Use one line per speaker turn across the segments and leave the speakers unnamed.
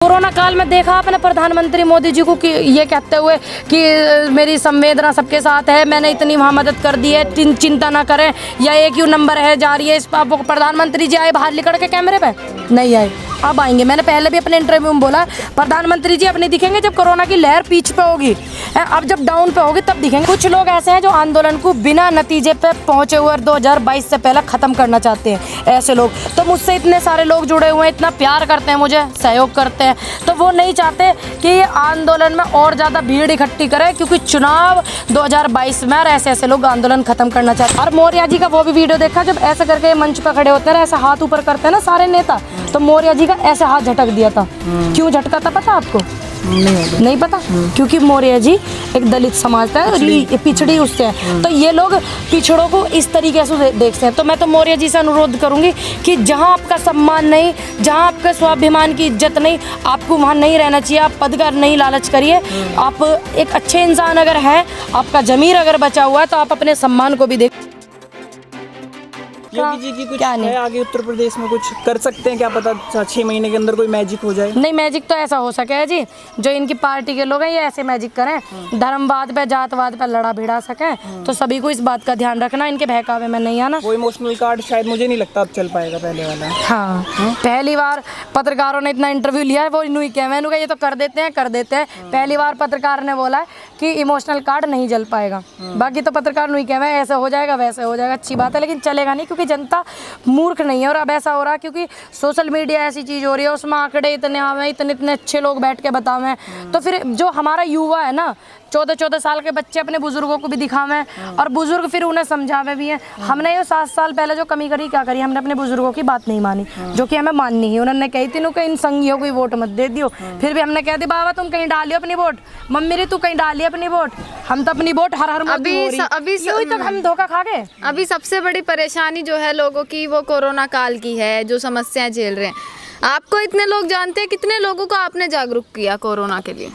Corona काल में देखा आपने प्रधानमंत्री मोदी जी को कि ये कहते हुए कि मेरी संवेदना सबके साथ है, मैंने इतनी वहाँ मदद कर दी है, चिंता ना करें, या एक ही नंबर है जारी है। इस पर प्रधानमंत्री जी आए बाहर निकल के कैमरे पे? नहीं आए, अब आएंगे। मैंने पहले भी अपने इंटरव्यू में बोला प्रधानमंत्री जी अपने दिखेंगे जब कोरोना की लहर पीछ पे होगी, अब जब डाउन पे होगी तब दिखेंगे। कुछ लोग ऐसे हैं जो आंदोलन को बिना नतीजे पे पहुंचे हुए 2022 से पहले खत्म करना चाहते हैं, ऐसे लोग। तो मुझसे इतने सारे लोग जुड़े हुए हैं, इतना प्यार करते हैं, मुझे सहयोग करते हैं, तो वो नहीं चाहते कि आंदोलन में और ज़्यादा भीड़ इकट्ठी करें, क्योंकि चुनाव 2022 में ऐसे ऐसे लोग आंदोलन खत्म करना चाहते हैं। और मौर्य जी का वो भी वीडियो देखा जब ऐसे करके मंच पर खड़े होते हैं, ऐसे हाथ ऊपर करते हैं ना सारे नेता, तो मौर्य जी का ऐसे हाथ झटक दिया था। क्यों झटका था पता आपको? नहीं पता? क्योंकि मौर्य जी एक दलित समाज था, पिछड़ी उससे है, तो ये लोग पिछड़ों को इस तरीके से देखते हैं। तो मैं तो मौर्य जी से अनुरोध करूंगी कि जहां आपका सम्मान नहीं, जहां आपका स्वाभिमान की इज्जत नहीं, आपको वहां नहीं रहना चाहिए। आप पद का नहीं लालच करिए। आप एक अच्छे इंसान अगर हैं, आपका जमीर अगर बचा हुआ है, तो आप अपने सम्मान को भी देख।
योगी जी की कुछ है आगे उत्तर प्रदेश में कुछ कर सकते हैं क्या? पता 6 महीने के अंदर कोई मैजिक हो जाए।
नहीं, मैजिक तो ऐसा हो सके जी, जो इनकी पार्टी के लोग हैं ये ऐसे मैजिक करें, धर्मवाद पे जातवाद पे लड़ा भिड़ा सके, तो सभी को इस बात का ध्यान रखना, इनके बहकावे में नहीं आना।
वो इमोशनल कार्ड शायद मुझे नहीं लगता अब चल पाएगा पहले वाला।
हाँ, पहली बार पत्रकारों ने इतना इंटरव्यू लिया है, वो इन्हीं क्या मैंने कहा ये तो कर देते हैं। पहली बार पत्रकार ने बोला कि इमोशनल कार्ड नहीं जल पाएगा, बाकी तो पत्रकार नहीं कह ऐसे हो जाएगा वैसे हो जाएगा, अच्छी बात है, लेकिन चलेगा नहीं, क्योंकि जनता मूर्ख नहीं है। और अब ऐसा हो रहा है क्योंकि सोशल मीडिया ऐसी चीज हो रही है, उसमें आंकड़े इतने आवे, इतने अच्छे लोग बैठ के बतावे, तो फिर जो हमारा युवा है ना, 14-14 साल के बच्चे अपने बुजुर्गों को भी दिखावे, और बुजुर्ग फिर उन्हें समझावे भी हैं। हमने ये 7 साल पहले जो कमी करी, क्या करी, हमने अपने बुजुर्गों की बात नहीं मानी, जो कि हमें माननी है। उन्होंने कही थी इन संगियों को वोट मत दे दियो, फिर भी हमने कह दी बाबा तुम कहीं डालियो अपनी वोट, मम्मी रे तू कहीं डालियो अपनी वोट, हम तो अपनी वोट हर अभी तक हम धोखा खा गए।
अभी सबसे बड़ी परेशानी जो है लोगों की, वो कोरोना काल की है, जो समस्याएं झेल रहे हैं। आपको इतने लोग जानते हैं, कितने लोगों को आपने जागरूक किया कोरोना के लिए?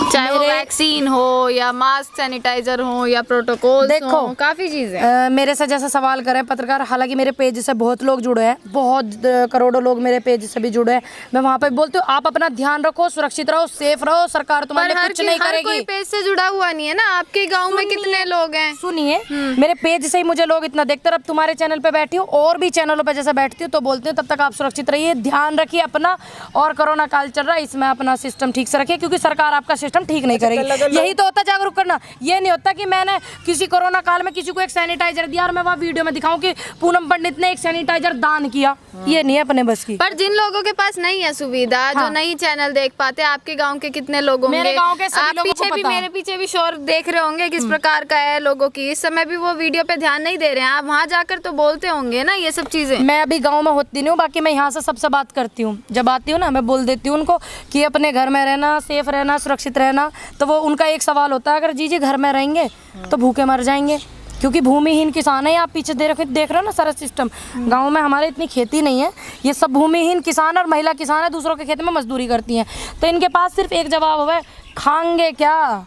चाहे वो वैक्सीन हो या मास्क सैनिटाइजर हो या प्रोटोकॉल, देखो काफी चीजें।
मेरे से जैसा सवाल करें पत्रकार, हालांकि मेरे पेज से बहुत लोग जुड़े हैं, बहुत करोड़ों लोग मेरे पेज से भी जुड़े हैं, मैं वहाँ पे बोलती हूँ आप अपना ध्यान रखो, सुरक्षित रहो, सेफ रहो, सरकार तुम्हारे लिए कुछ नहीं करेगी।
कोई पेज से जुड़ा हुआ नहीं है ना, आपके गाँव में कितने लोग हैं?
सुनिए, मेरे पेज से ही मुझे लोग इतना देखते हैं। अब तुम्हारे चैनल पे बैठी हूँ और भी चैनलों पे जैसे बैठती हूँ तो बोलती हूँ तब तक आप सुरक्षित रहिए, ध्यान रखिए अपना, और कोरोना काल चल रहा है इसमें अपना सिस्टम ठीक से रखिए, क्योंकि सरकार आपका सिस्टम ठीक नहीं करेगी। यही तो होता है जागरूक करना। ये नहीं होता कि मैंने किसी कोरोना काल में किसी को एक सैनिटाइजर दिया और मैं वहाँ वीडियो में दिखाऊं कि पूनम पंडित ने एक सैनिटाइजर दान किया, ये नहीं है अपने बस की।
पर जिन लोगों के पास नहीं है सुविधा, जो नहीं चैनल देख पाते, आपके गांव के कितने लोग होंगे?
मेरे गांव के सभी लोगों को पता है।
मेरे पीछे भी शोर देख रहे होंगे किस प्रकार का है लोगों की, इस समय भी वो वीडियो पे ध्यान नहीं दे रहे हैं। आप वहाँ जाकर तो बोलते होंगे ना ये सब चीजें।
मैं अभी गाँव में होती नहीं हूँ, बाकी मैं यहाँ से सबसे बात करती हूँ, जब आती हूँ ना मैं बोल देती हूँ उनको कि अपने घर में रहना, सेफ रहना, सुरक्षित रहना। तो वो उनका एक सवाल होता है, अगर जी घर में रहेंगे तो भूखे मर जाएंगे, क्योंकि भूमिहीन किसान है। आप पीछे देख रहे हो ना सारा सिस्टम, गांव में हमारे इतनी खेती नहीं है, ये सब भूमिहीन किसान और महिला किसान है, दूसरों के खेत में मजदूरी करती हैं। तो इनके पास सिर्फ एक जवाब है, खाएंगे क्या,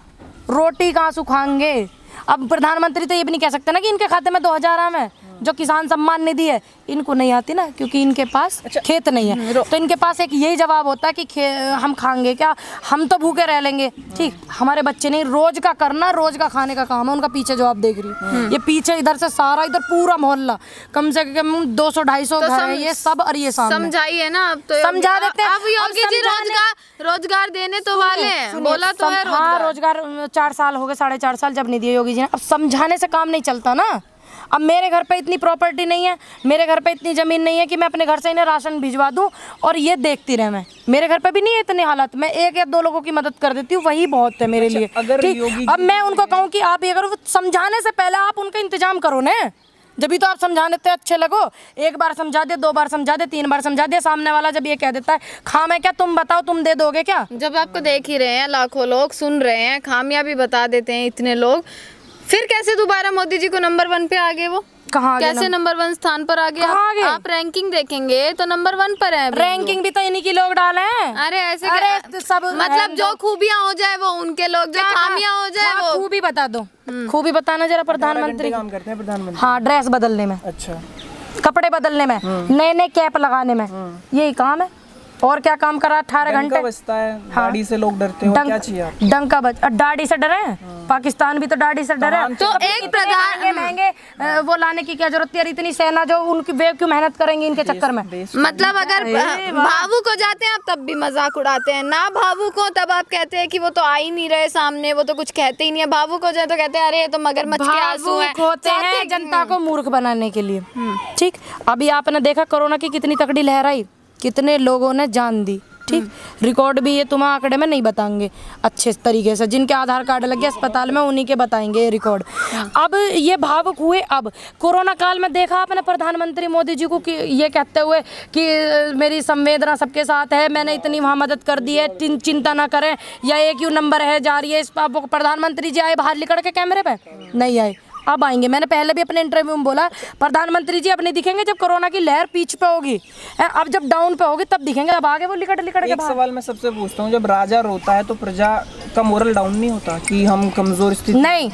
रोटी कहाँ सुखाएंगे। अब प्रधानमंत्री तो ये भी नहीं कह सकते ना कि इनके खाते में 2000 आम है। जो किसान सम्मान निधि है इनको नहीं आती ना, क्योंकि इनके पास खेत नहीं है, तो इनके पास एक यही जवाब होता है कि हम खाएंगे क्या, हम तो भूखे रह लेंगे। ठीक, हमारे बच्चे नहीं, रोज का करना, रोज का खाने का काम है उनका। पीछे जो आप देख रही है, ये पीछे इधर से सारा, इधर पूरा मोहल्ला, कम से कम 200-250 घर है ये सब, और ये सामने।
समझाइए ना, अब तो
समझा देते हैं।
अब योगी जी रोजगार देने तो वाले हैं, बोला तो है
रोजगार 4 साल हो गए, 4.5 साल जब नहीं दिए योगी जी ने। अब समझाने से काम नहीं चलता ना। अब मेरे घर पे इतनी प्रॉपर्टी नहीं है, मेरे घर पे इतनी ज़मीन नहीं है कि मैं अपने घर से इन्हें राशन भिजवा दूं और ये देखती रहे। मैं, मेरे घर पे भी नहीं है इतने हालात, मैं 1 या 2 लोगों की मदद कर देती हूँ, वही बहुत है मेरे लिए। अब मैं उनको कहूँ कि आप ये करो, समझाने से पहले आप उनका इंतजाम करो ना, जब भी तो आप समझाने तो अच्छे लगो। 1 बार समझा दे, 2 बार समझा दे, 3 बार समझा दे, सामने वाला जब ये कह देता है खा मैं क्या, तुम बताओ तुम दे दोगे क्या?
जब आपको देख ही रहे हैं, लाखों लोग सुन रहे हैं, खामियां भी बता देते हैं इतने लोग, फिर कैसे दोबारा मोदी जी को नंबर 1 पे आ गए? वो
कहाँ
कैसे नंबर 1 स्थान पर आ गए? आप रैंकिंग देखेंगे तो नंबर 1 पर है।
रैंकिंग भी तो इन्हीं की लोग डाले हैं।
अरे ऐसे सब मतलब जो खूबियां हो जाए वो उनके लोग, जो खामियां हो जाए वो
खूबी बता दो। खूबी बताना जरा। प्रधानमंत्री
काम करते हैं प्रधानमंत्री।
हाँ, ड्रेस बदलने में,
अच्छा,
कपड़े बदलने में, नए नए कैप लगाने में, यही काम है। और क्या काम करा 18 घंटे।
डंका बजता है, दाढ़ी से लोग डरते हो, क्या चाहिए आप?
डंका बज, दाढ़ी से डरे? पाकिस्तान भी तो दाढ़ी से डरे।
तो एक प्रधान
महंगे वो लाने की क्या जरूरत है? इतनी सेना जो उनकी वे क्यों मेहनत करेंगे इनके चक्कर में?
मतलब अगर भावुक हो जाते हैं आप तब भी मजाक उड़ाते हैं, ना भावुक हो तब आप कहते हैं कि वो तो आ ही नहीं रहे सामने, वो तो कुछ कहते ही नहीं है। भावुक हो जाए तो कहते हैं अरे ये तो मगरमच्छ के आंसू हैं।
होते हैं जनता को मूर्ख बनाने के लिए। ठीक, अभी आपने देखा कोरोना की कितनी तगड़ी लहर आई, कितने लोगों ने जान दी। ठीक, रिकॉर्ड भी ये तुम्हें आंकड़े में नहीं बताएंगे अच्छे तरीके से, जिनके आधार कार्ड लगे अस्पताल में उन्हीं के बताएंगे ये रिकॉर्ड। अब ये भावुक हुए। अब कोरोना काल में देखा आपने प्रधानमंत्री मोदी जी को कि ये कहते हुए कि मेरी संवेदना सबके साथ है, मैंने इतनी वहाँ मदद कर दी है, चिंता ना करें, या एक ही नंबर है जारी है। इस पर प्रधानमंत्री जी आए बाहर निकल के कैमरे पे? नहीं आए, अब आएंगे। मैंने पहले भी अपने इंटरव्यू में बोला प्रधानमंत्री जी अपने दिखेंगे जब कोरोना की लहर पीछ पे होगी, अब जब डाउन पे होगी तब दिखेंगे, अब आगे वो लिकट के
एक सवाल मैं सबसे पूछता हूँ, जब राजा रोता है तो प्रजा का मोरल डाउन नहीं होता कि हम कमजोर स्थिति?
नहीं,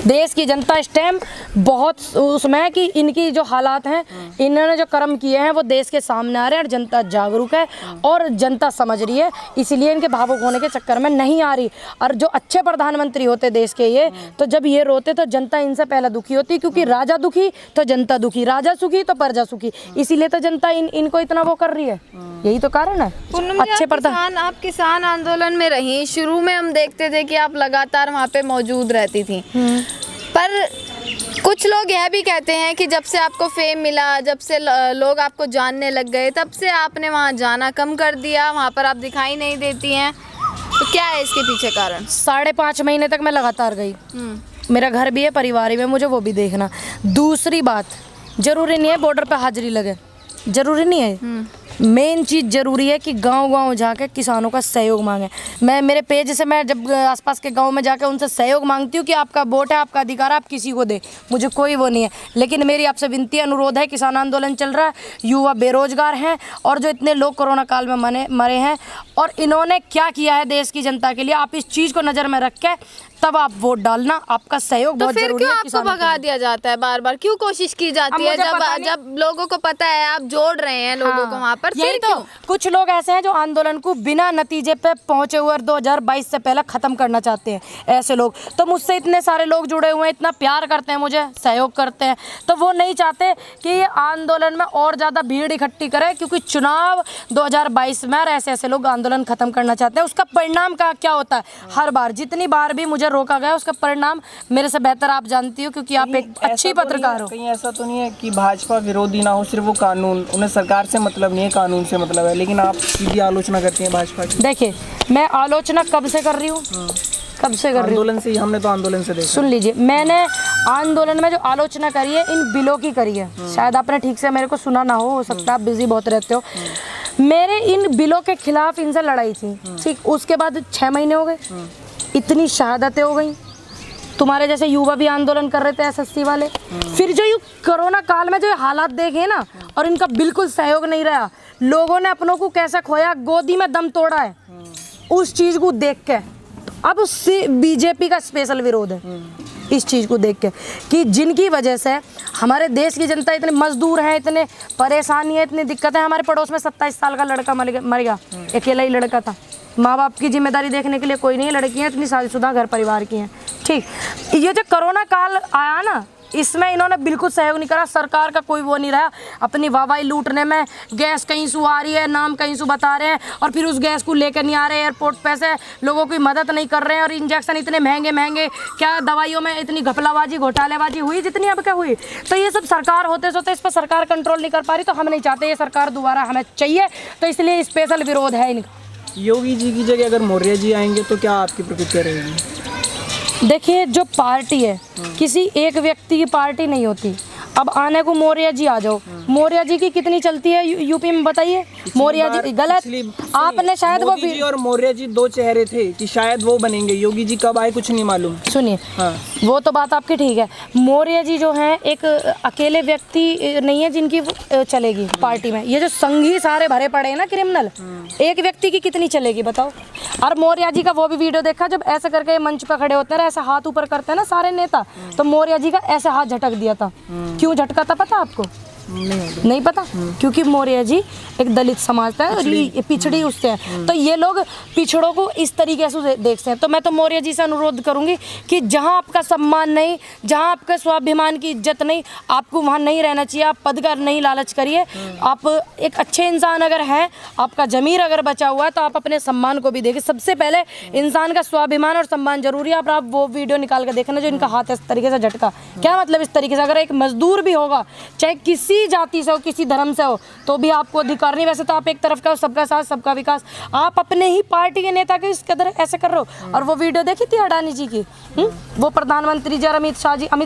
देश की जनता इस टाइम बहुत उसमें है कि इनकी जो हालात हैं, इन्होंने जो कर्म किए हैं वो देश के सामने आ रहे हैं और जनता जागरूक है और जनता समझ रही है, इसलिए इनके भावुक होने के चक्कर में नहीं आ रही। और जो अच्छे प्रधानमंत्री होते देश के ये, तो जब ये रोते तो जनता इनसे पहले दुखी होती, क्योंकि राजा दुखी तो जनता दुखी, राजा सुखी तो प्रजा सुखी, इसीलिए तो जनता इनको इतना वो कर रही है। यही तो कारण है। अच्छे प्रधान।
आप किसान आंदोलन में रही, शुरू में हम देखते थे कि आप लगातार वहाँ पे मौजूद रहती थी, पर कुछ लोग यह भी कहते हैं कि जब से आपको फेम मिला, जब से लोग आपको जानने लग गए, तब से आपने वहाँ जाना कम कर दिया, वहाँ पर आप दिखाई नहीं देती हैं। तो क्या है इसके पीछे कारण?
5.5 महीने तक मैं लगातार गई। मेरा घर भी है, परिवार भी है, मुझे वो भी देखना। दूसरी बात, जरूरी नहीं है बॉर्डर पे हाजिरी लगे, जरूरी नहीं है। मेन चीज़ जरूरी है कि गांव-गांव जाके किसानों का सहयोग मांगे। मैं मेरे पेज से मैं जब आसपास के गांव में जाकर उनसे सहयोग मांगती हूँ कि आपका वोट है, आपका अधिकार है, आप किसी को दे, मुझे कोई वो नहीं है। लेकिन मेरी आपसे विनती अनुरोध है, किसान आंदोलन चल रहा है, युवा बेरोजगार हैं और जो इतने लोग कोरोना काल में मरे हैं और इन्होंने क्या किया है देश की जनता के लिए, आप इस चीज़ को नज़र में रख के तब आप वोट डालना, आपका सहयोग बहुत जरूरी है।
तो फिर क्यों आपको भगा दिया जाता है बार बार, क्यों कोशिश की जाती है जब लोगों को पता है आप जोड़ रहे हैं लोगों को वहाँ पर?
यही तो कुछ लोग ऐसे हैं जो आंदोलन को बिना नतीजे पे पहुंचे हुए और 2022 से पहले खत्म करना चाहते हैं। ऐसे लोग तो मुझसे इतने सारे लोग जुड़े हुए हैं, इतना प्यार करते हैं, मुझे सहयोग करते हैं, तो वो नहीं चाहते कि ये आंदोलन में और ज़्यादा भीड़ इकट्ठी करे, क्योंकि चुनाव 2022 में ऐसे ऐसे लोग आंदोलन खत्म करना चाहते हैं। उसका परिणाम का क्या होता है? हर बार जितनी बार भी मुझे रोका गया, उसका परिणाम मेरे से बेहतर आप जानती हो, क्योंकि आप एक अच्छी पत्रकार हो।
कहीं ऐसा तो नहीं है कि भाजपा विरोधी ना हो, सिर्फ वो कानून, उन्हें सरकार से मतलब नहीं है, कानून से मतलब है, लेकिन आप सीधी आलोचना करती हैं भाजपा की?
देखिए, मैं आलोचना कब से कर रही हूँ, कब से कर रही हूँ?
आंदोलन से, हमने तो आंदोलन से देखा।
सुन लीजिए, मैंने आंदोलन में जो आलोचना करी है इन बिलों की करी है। शायद आपने ठीक से मेरे को सुना ना हो सकता है, आप बिजी बहुत रहते हो। मेरे इन बिलों के खिलाफ इनसे लड़ाई थी, ठीक, उसके बाद 6 महीने हो गए, इतनी शहादतें हो गई। तुम्हारे जैसे युवा भी आंदोलन कर रहे थे, एसएससी वाले। फिर जो कोरोना काल में जो हालात देखे ना, और इनका बिल्कुल सहयोग नहीं रहा, लोगों ने अपनों को कैसे खोया, गोदी में दम तोड़ा है, उस चीज़ को देख के अब उससे बीजेपी का स्पेशल विरोध है। इस चीज़ को देख के कि जिनकी वजह से हमारे देश की जनता इतने मजदूर हैं, इतने परेशानी है, इतनी दिक्कत है। हमारे पड़ोस में 27 साल का लड़का मर गया, अकेला ही लड़का था। माँ बाप की जिम्मेदारी देखने के लिए कोई नहीं, लड़कियाँ इतनी शादीशुदा घर परिवार की हैं। ठीक, ये जो कोरोना काल आया ना, इसमें इन्होंने बिल्कुल सहयोग नहीं करा, सरकार का कोई वो नहीं रहा। अपनी वाहवाही लूटने में, गैस कहीं से आ रही है, नाम कहीं से बता रहे हैं और फिर उस गैस को लेकर नहीं आ रहे एयरपोर्ट पे से, लोगों की मदद नहीं कर रहे हैं। और इंजेक्शन इतने महंगे महंगे, क्या दवाइयों में इतनी घपलाबाजी घोटालेबाजी हुई जितनी अब क्या हुई। तो ये सब सरकार होते सोते इस पर सरकार कंट्रोल नहीं कर पा रही, तो हम नहीं चाहते ये सरकार दोबारा हमें चाहिए, तो इसलिए स्पेशल विरोध है इनका।
योगी जी की जगह अगर मौर्य जी आएंगे तो क्या आपकी प्रतिक्रिया रहेगी?
देखिए, जो पार्टी है किसी एक व्यक्ति की पार्टी नहीं होती। अब आने को मौर्य जी आ जाओ, मौर्य जी की कितनी चलती है यूपी में बताइए? मौर्य जी गलत, आपने शायद वो
मोदी जी और मौर्य जी दो चेहरे थे कि शायद वो बनेंगे, योगी जी कब आए कुछ नहीं मालूम।
सुनिए, हाँ, वो तो बात आपकी ठीक है। मौर्य जी जो हैं एक अकेले व्यक्ति नहीं है जिनकी चलेगी पार्टी में। ये जो संघी सारे भरे पड़े हैं ना क्रिमिनल, एक व्यक्ति की कितनी चलेगी बताओ? और मौर्य जी का वो भी वीडियो देखा जब ऐसे करके मंच पर खड़े होते हैं, ऐसे हाथ ऊपर करते हैं ना सारे नेता, तो मौर्य जी का ऐसे हाथ झटक दिया था। क्यों झटका था पता आपको? नहीं पता, क्योंकि मौर्य जी एक दलित समाज था और ये पिछड़ी उससे है, तो ये लोग पिछड़ों को इस तरीके से देखते हैं। तो मैं तो मौर्य जी से अनुरोध करूंगी कि जहां आपका सम्मान नहीं, जहां आपके स्वाभिमान की इज्जत नहीं, आपको वहां नहीं रहना चाहिए। आप पद का नहीं लालच करिए। आप एक अच्छे इंसान अगर हैं, आपका जमीर अगर बचा हुआ है, तो आप अपने सम्मान को भी देखिए। सबसे पहले इंसान का स्वाभिमान और सम्मान जरूरी है। आप वो वीडियो निकाल कर देखना जो इनका हाथ इस तरीके से झटका, क्या मतलब इस तरीके से? अगर एक मजदूर भी होगा, चाहे किसी जाति से हो, किसी धर्म से हो, तो भी आपको अधिकार नहीं। वैसे तो आप एक तरफ का सबका साथ सबका विकास, आप अपने ही पार्टी के नेता के इस कदर ऐसे कर रहे हो। और वो वीडियो देखी थी अडानी जी की, वो प्रधानमंत्री जी और अमित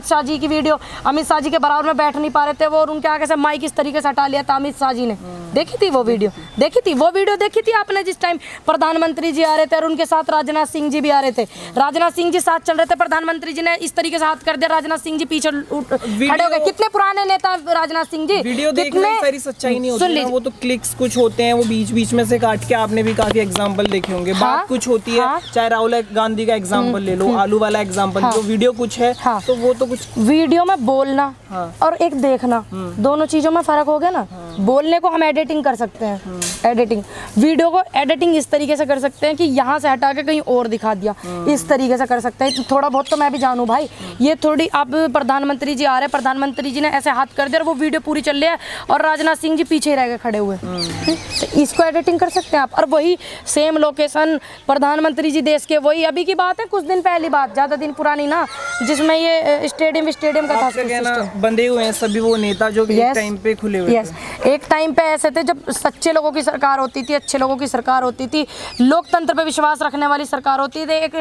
शाह जी की वीडियो, अमित शाह जी के बराबर में बैठ नहीं पा रहे थे वो, और उनके आगे से माइक इस तरीके से हटा लिया था अमित शाह जी ने। देखी थी वो वीडियो? देखी थी वो वीडियो? देखी थी आपने जिस टाइम प्रधानमंत्री जी आ रहे थे और उनके साथ राजनाथ सिंह जी भी आ रहे थे, राजनाथ सिंह जी साथ चल रहे थे, प्रधानमंत्री जी ने इस तरीके से हाथ कर दिया, राजनाथ सिंह जी पीछे खड़े हो गए। कितने पुराने नेता राजनाथ सिंह जी,
वीडियो देखने में सारी सच्चाई नहीं होती ना, वो तो क्लिक्स कुछ होते हैं, वो बीच बीच में से काट के, आपने भी काफी एग्जांपल देखे होंगे। बात कुछ होती है, चाहे राहुल गांधी का एग्जांपल ले लो, आलू वाला एग्जांपल, जो वीडियो कुछ है, तो वो तो कुछ
वीडियो में बोलना और एक देखना, दोनों चीजों में फर्क हो गया ना। बोलने को हम एडिटिंग कर सकते हैं, एडिटिंग, वीडियो को एडिटिंग इस तरीके से कर सकते हैं कि यहाँ से हटा के कहीं और दिखा दिया, इस तरीके से कर सकते हैं। थोड़ा बहुत तो मैं भी जानूं भाई, ये थोड़ी आप प्रधानमंत्री जी आ रहे हैं, प्रधानमंत्री जी ने ऐसे हाथ कर दिया और वो वीडियो पूरी चल रही है और राजनाथ सिंह जी पीछे ही रह गए खड़े हुए, तो इसको एडिटिंग कर सकते हैं आप। और वही सेम लोकेशन प्रधानमंत्री जी देश के, वही अभी की बात है, कुछ दिन पहली बात, ज्यादा दिन पुरानी ना, जिसमें ये स्टेडियम का था सिस्टम,
बंधे हुए हैं सभी वो नेता जो एक टाइम पे खुले हुए थे।
एक टाइम पे ऐसे थे जब सच्चे लोगों की सरकार होती थी, अच्छे लोगों की सरकार होती थी, लोकतंत्र पे विश्वास रखने वाली सरकार होती थी। एक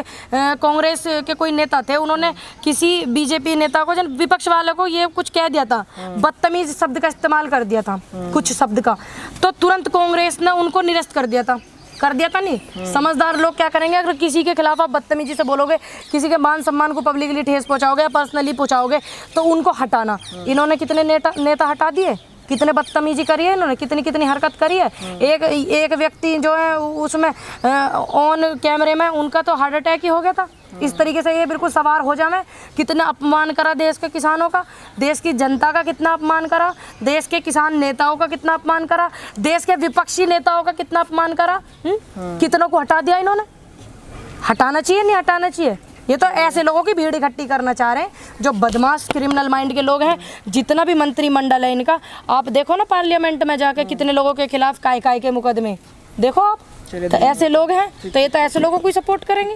कांग्रेस के कोई नेता थे, उन्होंने किसी बीजेपी नेता को, जब विपक्ष वाले को ये कुछ कह दिया था, बदतमीज शब्द का इस्तेमाल कर दिया था कुछ शब्द का, तो तुरंत कांग्रेस ने उनको निरस्त कर दिया था नहीं। समझदार लोग क्या करेंगे, अगर किसी के खिलाफ आप बदतमीजी से बोलोगे, किसी के मान सम्मान को पब्लिकली ठेस पहुंचाओगे, पर्सनली पहुंचाओगे, तो उनको हटाना। इन्होंने कितने नेता हटा दिए, कितने बदतमीजी करी है इन्होंने, कितनी हरकत करी है। एक व्यक्ति जो है उसमें ऑन कैमरे में, उनका तो हार्ट अटैक ही हो गया था। इस तरीके से ये बिल्कुल सवार हो जाए, कितना अपमान करा देश के किसानों का, देश की जनता का कितना अपमान करा, देश के किसान नेताओं का कितना अपमान करा, देश के विपक्षी नेताओं का कितना अपमान करा। कितनों को हटा दिया इन्होंने। हटाना चाहिए, नहीं हटाना चाहिए? ये तो ऐसे लोगों की भीड़ इकट्ठी करना चाह रहे हैं जो बदमाश क्रिमिनल माइंड के लोग हैं। जितना भी मंत्रिमंडल है इनका, आप देखो ना पार्लियामेंट में जाके कितने लोगों के खिलाफ काय के मुकदमे, देखो आप। तो ऐसे लोग हैं, तो ये तो ऐसे लोगों को ही सपोर्ट करेंगे।